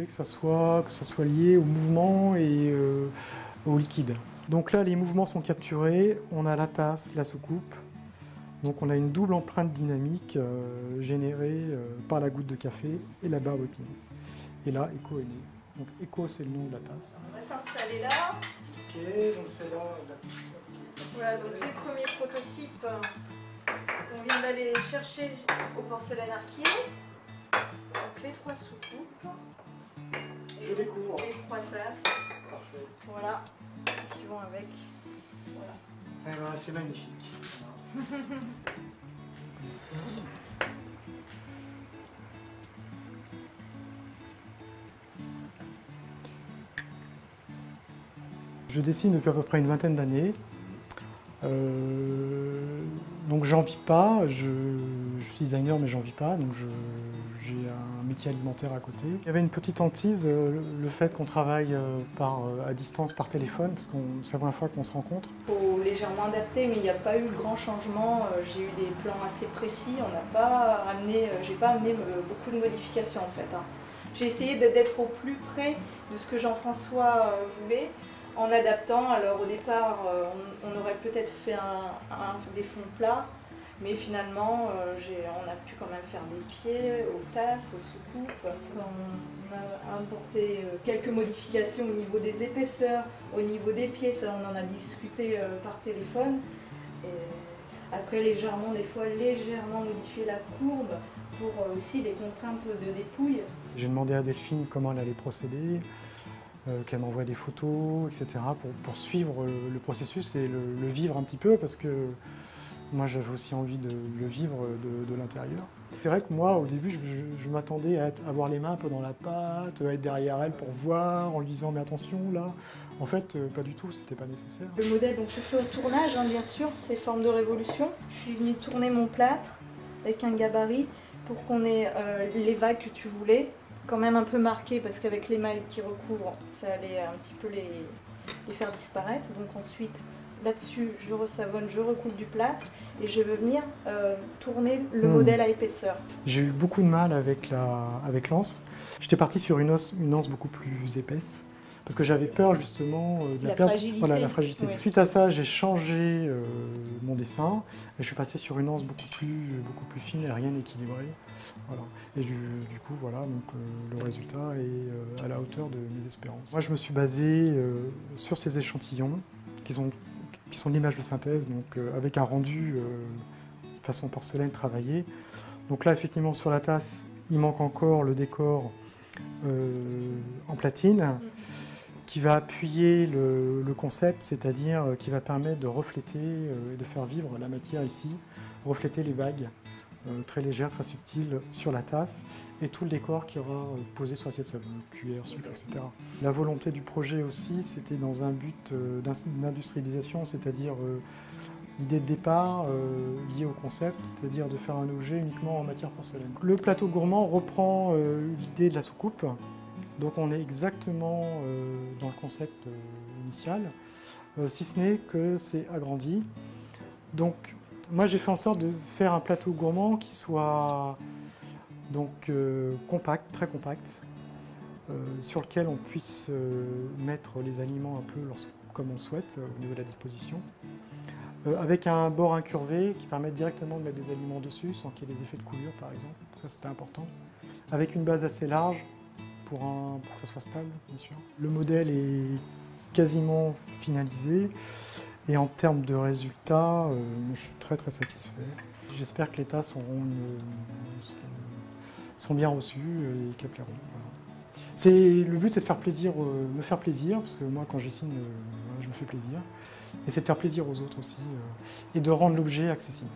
que ça soit lié au mouvement et au liquide. Donc là, les mouvements sont capturés, on a la tasse, la soucoupe. Donc on a une double empreinte dynamique générée par la goutte de café et la barbotine. Et là, Eco est né. Donc Eco, c'est le nom de la tasse. On va s'installer là. Ok, donc c'est là. Voilà, donc les premiers prototypes qu'on vient d'aller chercher au porcelaine Arquier. Donc les 3 soucoupes. Je découvre. Les 3 tasses. Parfait. Voilà, qui vont avec. Voilà. Eh ben, c'est magnifique. Comme ça. Je dessine depuis à peu près une vingtaine d'années. Donc j'en vis pas, je suis designer mais j'en vis pas, donc j'ai un métier alimentaire à côté. Il y avait une petite hantise, le fait qu'on travaille à distance par téléphone, parce que c'est la première fois qu'on se rencontre. Il faut légèrement adapter, mais il n'y a pas eu grand changement. J'ai eu des plans assez précis, j'ai pas amené beaucoup de modifications en fait. J'ai essayé d'être au plus près de ce que Jean-François voulait, en adaptant. Alors au départ, on aurait peut-être fait des fonds plats, mais finalement, on a pu quand même faire des pieds aux tasses, aux soucoupes. On a apporté quelques modifications au niveau des épaisseurs, au niveau des pieds, ça on en a discuté par téléphone. Et après, légèrement modifier la courbe pour aussi les contraintes de dépouille. J'ai demandé à Delphine comment elle allait procéder, qu'elle m'envoie des photos, etc. pour suivre le processus et le vivre un petit peu, parce que moi j'avais aussi envie de le vivre de l'intérieur. C'est vrai que moi au début je m'attendais à avoir les mains un peu dans la pâte, à être derrière elle pour voir, en lui disant mais attention là. En fait pas du tout, c'était pas nécessaire. Le modèle, donc je fais au tournage bien sûr, c'est forme de révolution. Je suis venue tourner mon plâtre avec un gabarit pour qu'on ait les vagues que tu voulais, quand même un peu marquées parce qu'avec l'émail qui recouvre, ça allait un petit peu les faire disparaître. Donc ensuite, là-dessus, je resavonne, je recoupe du plâtre et je veux venir tourner le modèle à épaisseur. J'ai eu beaucoup de mal avec l'anse. J'étais parti sur une anse beaucoup plus épaisse parce que j'avais peur justement de la perte, fragilité. Voilà, la fragilité. Oui. Suite à ça, j'ai changé mon dessin et je suis passé sur une anse beaucoup plus fine et rien équilibrée. Voilà. Et du coup, voilà, donc, le résultat est à la hauteur de mes espérances. Moi, je me suis basé sur ces échantillons qui sont l'image de synthèse, donc avec un rendu façon porcelaine travaillée. Donc là, effectivement, sur la tasse, il manque encore le décor en platine qui va appuyer le concept, c'est-à-dire qui va permettre de refléter et de faire vivre la matière ici, refléter les vagues très légères, très subtiles sur la tasse et tout le décor qui aura posé sur l'assiette savon, cuillère, sucre, etc. La volonté du projet aussi, c'était dans un but d'industrialisation, c'est-à-dire l'idée de départ liée au concept, c'est-à-dire de faire un objet uniquement en matière porcelaine. Le plateau gourmand reprend l'idée de la soucoupe, donc on est exactement dans le concept initial, si ce n'est que c'est agrandi. Donc moi j'ai fait en sorte de faire un plateau gourmand qui soit donc compact, très compact, sur lequel on puisse mettre les aliments un peu comme on souhaite au niveau de la disposition. Avec un bord incurvé qui permet directement de mettre des aliments dessus sans qu'il y ait des effets de coulure par exemple, ça c'était important. Avec une base assez large pour que ça soit stable bien sûr. Le modèle est quasiment finalisé et en termes de résultats, je suis très satisfait. J'espère que les tasses sont bien reçues et qu'elles plairont. Voilà. Le but c'est de faire plaisir, me faire plaisir, parce que moi quand je dessine, je me fais plaisir. Et c'est de faire plaisir aux autres aussi, et de rendre l'objet accessible.